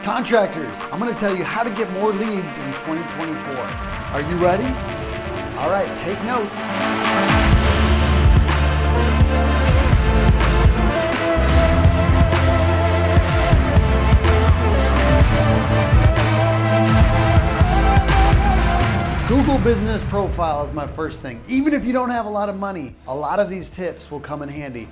Contractors, I'm going to tell you how to get more leads in 2024. Are you ready? All right, take notes. Google Business Profile is my first thing. Even if you don't have a lot of money, a lot of these tips will come in handy.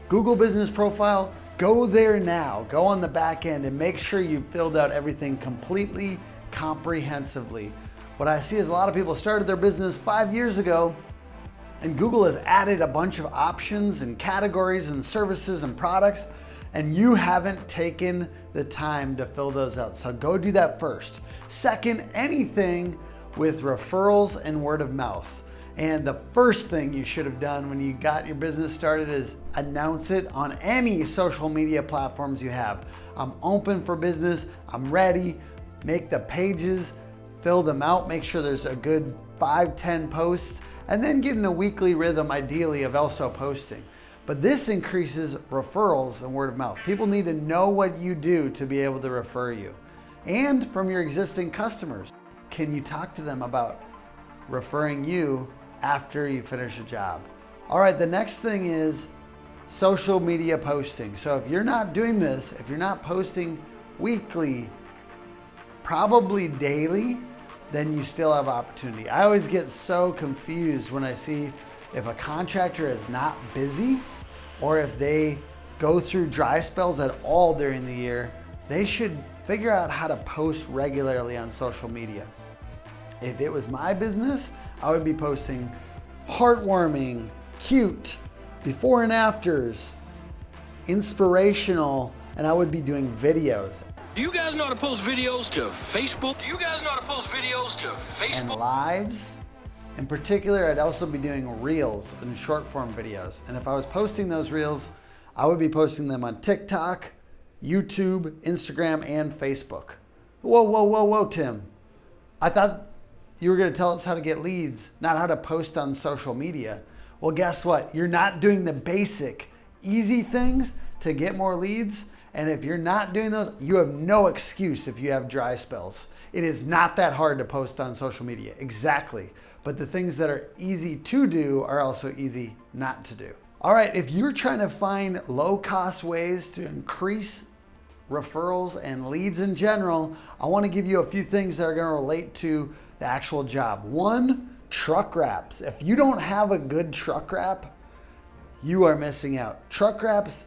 Google Business Profile, go there now. Go on the back end and make sure you filled out everything completely, comprehensively. What I see is a lot of people started their business 5 years ago, and Google has added a bunch of options and categories and services and products, and you haven't taken the time to fill those out. So go do that first. Second, anything with referrals and word of mouth. And the first thing you should have done when you got your business started is announce it on any social media platforms you have. I'm open for business, I'm ready. Make the pages, fill them out, make sure there's a good 5-10 posts, and then get in a weekly rhythm ideally of also posting. But this increases referrals and word of mouth. People need to know what you do to be able to refer you. And from your existing customers. Can you talk to them about referring you after you finish a job? All right, the next thing is social media posting. So if you're not doing this, if you're not posting weekly, probably daily, then you still have opportunity. I always get so confused when I see if a contractor is not busy or if they go through dry spells at all during the year. They should figure out how to post regularly on social media. If it was my business, I would be posting heartwarming, cute, before and afters, inspirational, and I would be doing videos. Do you guys know how to post videos to Facebook? Do you guys know how to post videos to Facebook? And lives. In particular, I'd also be doing reels and short form videos. And if I was posting those reels, I would be posting them on TikTok, YouTube, Instagram, and Facebook. Whoa, Tim. I thought you were going to tell us how to get leads, not how to post on social media. Well, guess what? You're not doing the basic, easy things to get more leads. And if you're not doing those, you have no excuse if you have dry spells. It is not that hard to post on social media, exactly. But the things that are easy to do are also easy not to do. All right, if you're trying to find low-cost ways to increase referrals and leads in general, I want to give you a few things that are going to relate to the actual job. One, truck wraps. If you don't have a good truck wrap, you are missing out. Truck wraps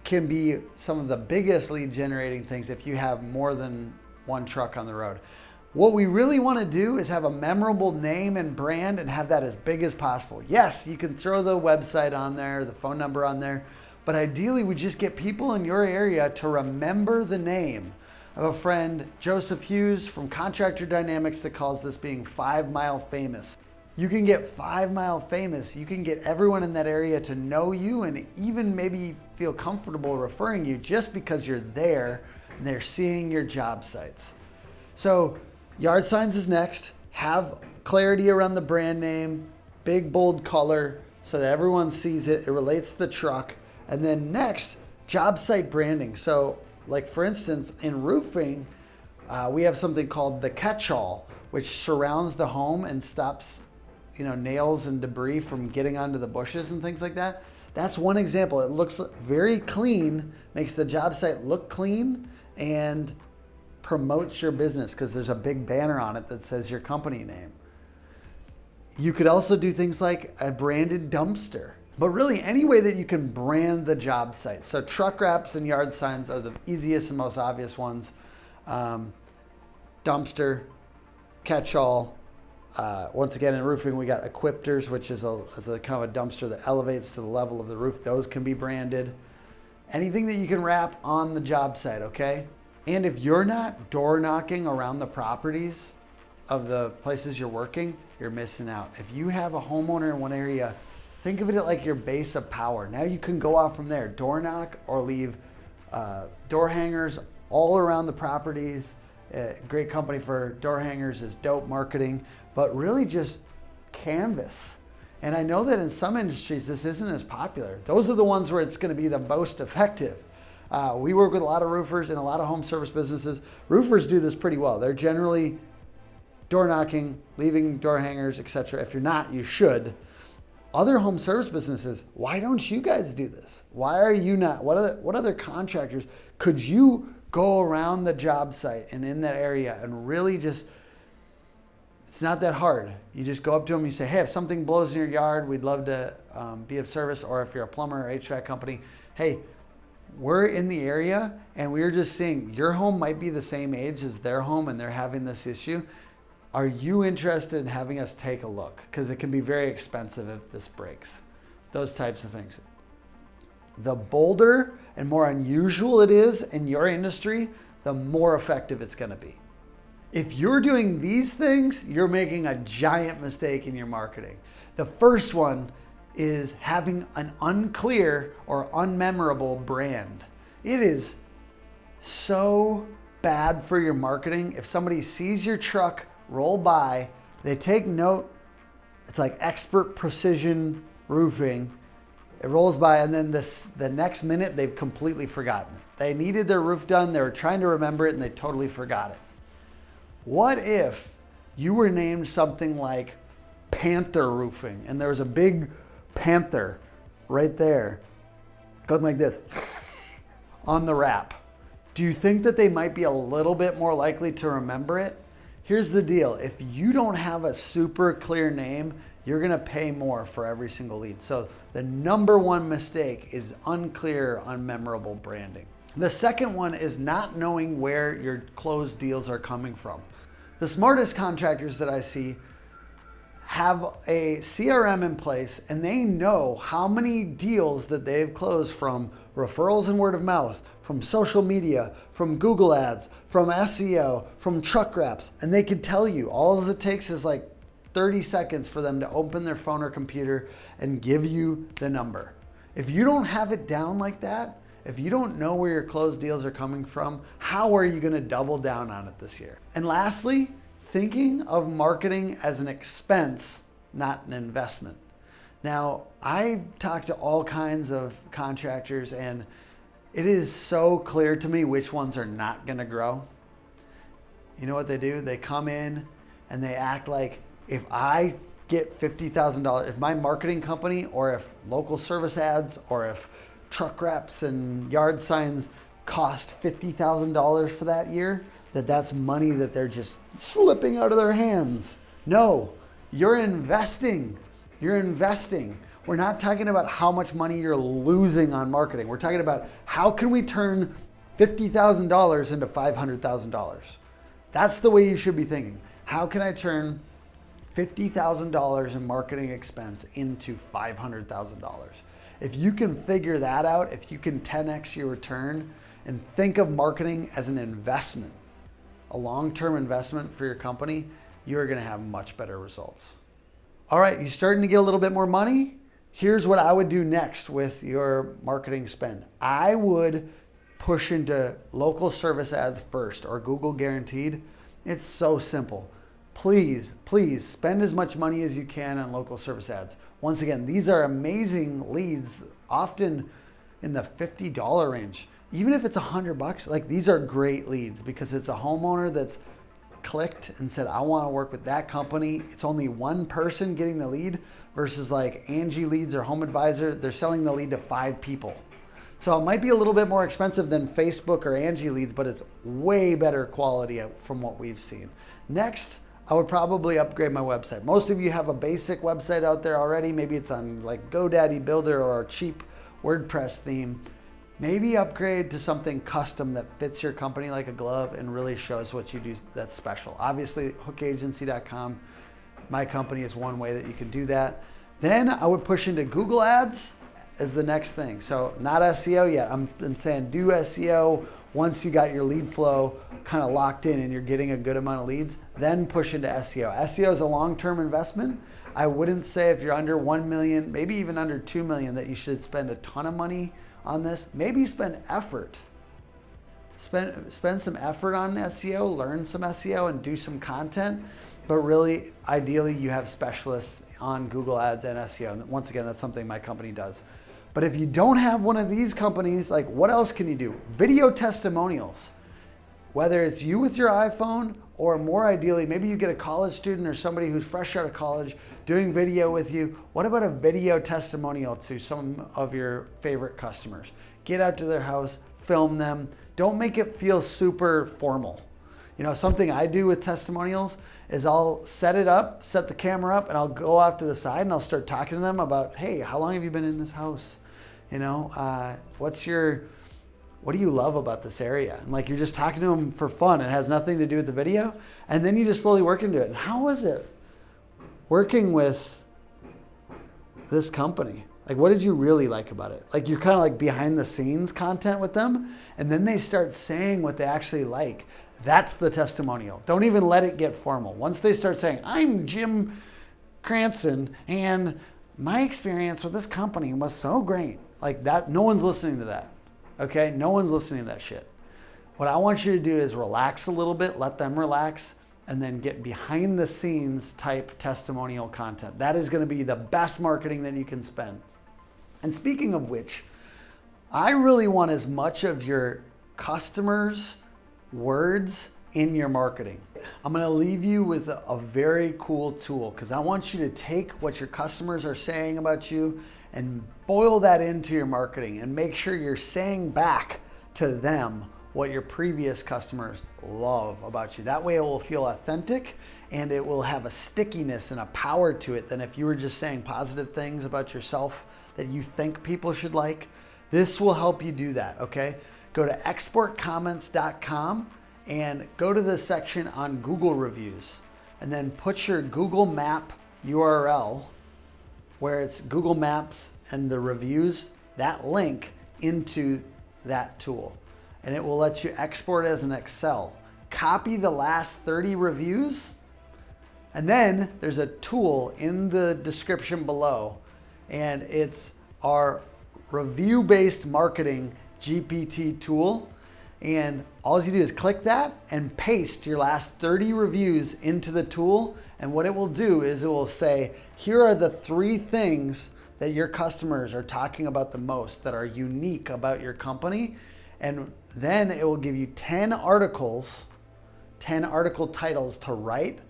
can be some of the biggest lead generating things if you have more than one truck on the road. What we really want to do is have a memorable name and brand and have that as big as possible. Yes, you can throw the website on there, the phone number on there, but ideally we just get people in your area to remember the name. I have a friend, Joseph Hughes from Contractor Dynamics, that calls this being 5 mile famous. You can get 5 mile famous. You can get everyone in that area to know you and even maybe feel comfortable referring you just because you're there and they're seeing your job sites. So yard signs is next. Have clarity around the brand name, big bold color so that everyone sees it. It relates to the truck. And then next, job site branding. So like for instance, in roofing, we have something called the catch-all, which surrounds the home and stops, nails and debris from getting onto the bushes and things like that. That's one example. It looks very clean, makes the job site look clean, and promotes your business because there's a big banner on it that says your company name. You could also do things like a branded dumpster. But really any way that you can brand the job site. So truck wraps and yard signs are the easiest and most obvious ones. Dumpster, catch-all. Once again, in roofing, we got equipters, which is a kind of a dumpster that elevates to the level of the roof. Those can be branded. Anything that you can wrap on the job site, okay? And if you're not door knocking around the properties of the places you're working, you're missing out. If you have a homeowner in one area, think of it like your base of power. Now you can go off from there, door knock or leave door hangers all around the properties. Great company for door hangers is Dope Marketing, but really just canvas. And I know that in some industries this isn't as popular. Those are the ones where it's going to be the most effective. We work with a lot of roofers and a lot of home service businesses. Roofers do this pretty well. They're generally door knocking, leaving door hangers, etc. If you're not, you should. Other home service businesses, why don't you guys do this? Why are you not? What other contractors could you go around the job site and in that area and really just, it's not that hard. You just go up to them, you say, hey, if something blows in your yard, we'd love to be of service. Or if you're a plumber or HVAC company, hey, we're in the area and we're just seeing your home might be the same age as their home and they're having this issue. Are you interested in having us take a look? Because it can be very expensive if this breaks. Those types of things. The bolder and more unusual it is in your industry, the more effective it's going to be. If you're doing these things, you're making a giant mistake in your marketing. The first one is having an unclear or unmemorable brand. It is so bad for your marketing. If somebody sees your truck roll by, they take note, it's like Expert Precision Roofing. It rolls by and then the next minute they've completely forgotten it. They needed their roof done, they were trying to remember it and they totally forgot it. What if you were named something like Panther Roofing and there was a big panther right there going like this on the wrap? Do you think that they might be a little bit more likely to remember it? Here's the deal. If you don't have a super clear name, you're going to pay more for every single lead. So the number one mistake is unclear, unmemorable branding. The second one is not knowing where your closed deals are coming from. The smartest contractors that I see have a CRM in place and they know how many deals that they've closed from referrals and word of mouth, from social media, from Google ads, from SEO, from truck wraps, and they can tell you. All it takes is like 30 seconds for them to open their phone or computer and give you the number. If you don't have it down like that, if you don't know where your closed deals are coming from, how are you going to double down on it this year? And lastly, thinking of marketing as an expense, not an investment. Now, I talk to all kinds of contractors and it is so clear to me which ones are not going to grow. You know what they do? They come in and they act like if I get $50,000, if my marketing company or if local service ads or if truck wraps and yard signs cost $50,000 for that year, that's money that they're just slipping out of their hands. No, you're investing. You're investing. We're not talking about how much money you're losing on marketing. We're talking about how can we turn $50,000 into $500,000. That's the way you should be thinking. How can I turn $50,000 in marketing expense into $500,000? If you can figure that out, if you can 10x your return and think of marketing as an investment, a long-term investment for your company, you're going to have much better results. All right, you're starting to get a little bit more money? Here's what I would do next with your marketing spend. I would push into local service ads first or Google guaranteed. It's so simple. Please spend as much money as you can on local service ads. Once again, these are amazing leads, often in the $50 range. Even if it's $100, like these are great leads because it's a homeowner that's clicked and said, I want to work with that company. It's only one person getting the lead versus like Angie Leads or Home Advisor. They're selling the lead to 5 people. So it might be a little bit more expensive than Facebook or Angie Leads, but it's way better quality from what we've seen. Next, I would probably upgrade my website. Most of you have a basic website out there already. Maybe it's on like GoDaddy Builder or a cheap WordPress theme. Maybe upgrade to something custom that fits your company like a glove and really shows what you do that's special. Obviously, hookagency.com, my company, is one way that you can do that. Then I would push into Google Ads as the next thing. So not SEO yet. I'm saying do SEO once you got your lead flow kind of locked in and you're getting a good amount of leads, then push into SEO. SEO is a long-term investment. I wouldn't say if you're under 1 million, maybe even under 2 million, that you should spend a ton of money on this. Maybe spend effort. Spend some effort on SEO, learn some SEO and do some content, but really, ideally, you have specialists on Google Ads and SEO. And once again, that's something my company does. But if you don't have one of these companies, like what else can you do? Video testimonials. Whether it's you with your iPhone or more ideally, maybe you get a college student or somebody who's fresh out of college doing video with you. What about a video testimonial to some of your favorite customers? Get out to their house, film them. Don't make it feel super formal. You know, something I do with testimonials is I'll set it up, set the camera up, and I'll go off to the side and I'll start talking to them about, hey, how long have you been in this house? You know, what do you love about this area? And like, you're just talking to them for fun. It has nothing to do with the video. And then you just slowly work into it. And how was it working with this company? Like, what did you really like about it? Like, you're kind of like behind the scenes content with them. And then they start saying what they actually like. That's the testimonial. Don't even let it get formal. Once they start saying, I'm Jim Cranston and my experience with this company was so great. Like that, no one's listening to that. Okay? No one's listening to that shit. What I want you to do is relax a little bit, let them relax, and then get behind the scenes type testimonial content. That is going to be the best marketing that you can spend. And speaking of which, I really want as much of your customers' words in your marketing. I'm going to leave you with a very cool tool because I want you to take what your customers are saying about you and boil that into your marketing and make sure you're saying back to them what your previous customers love about you. That way it will feel authentic and it will have a stickiness and a power to it than if you were just saying positive things about yourself that you think people should like. This will help you do that, okay? Go to exportcomments.com and go to the section on Google reviews and then put your Google Map URL where it's Google Maps and the reviews, that link into that tool. And it will let you export as an Excel. Copy the last 30 reviews, and then there's a tool in the description below, and it's our review-based marketing GPT tool. And all you do is click that and paste your last 30 reviews into the tool. And what it will do is it will say, here are the 3 things that your customers are talking about the most that are unique about your company. And then it will give you 10 articles, 10 article titles to write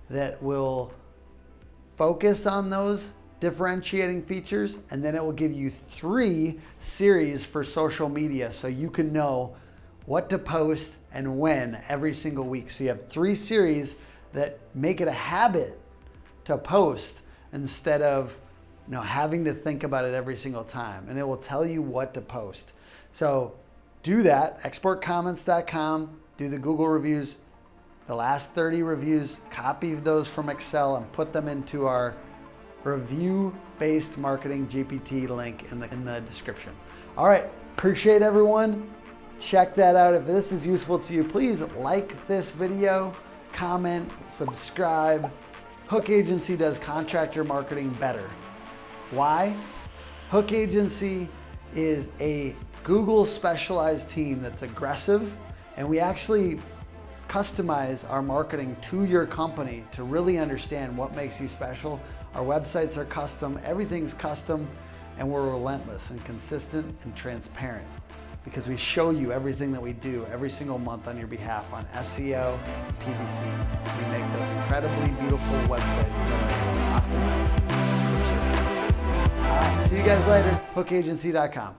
that will focus on those differentiating features. And then it will give you 3 series for social media so you can know what to post and when every single week. So you have 3 series that make it a habit to post instead of having to think about it every single time. And it will tell you what to post. So do that, exportcomments.com, do the Google reviews, the last 30 reviews, copy those from Excel and put them into our review-based marketing GPT link in the description. All right, appreciate everyone. Check that out. If this is useful to you, please like this video, comment, subscribe. Hook Agency does contractor marketing better. Why? Hook Agency is a Google specialized team that's aggressive, and we actually customize our marketing to your company to really understand what makes you special. Our websites are custom, everything's custom, and we're relentless and consistent and transparent because we show you everything that we do every single month on your behalf on SEO and PPC. We make those incredibly beautiful websites that are optimized. All right, see you guys later, hookagency.com.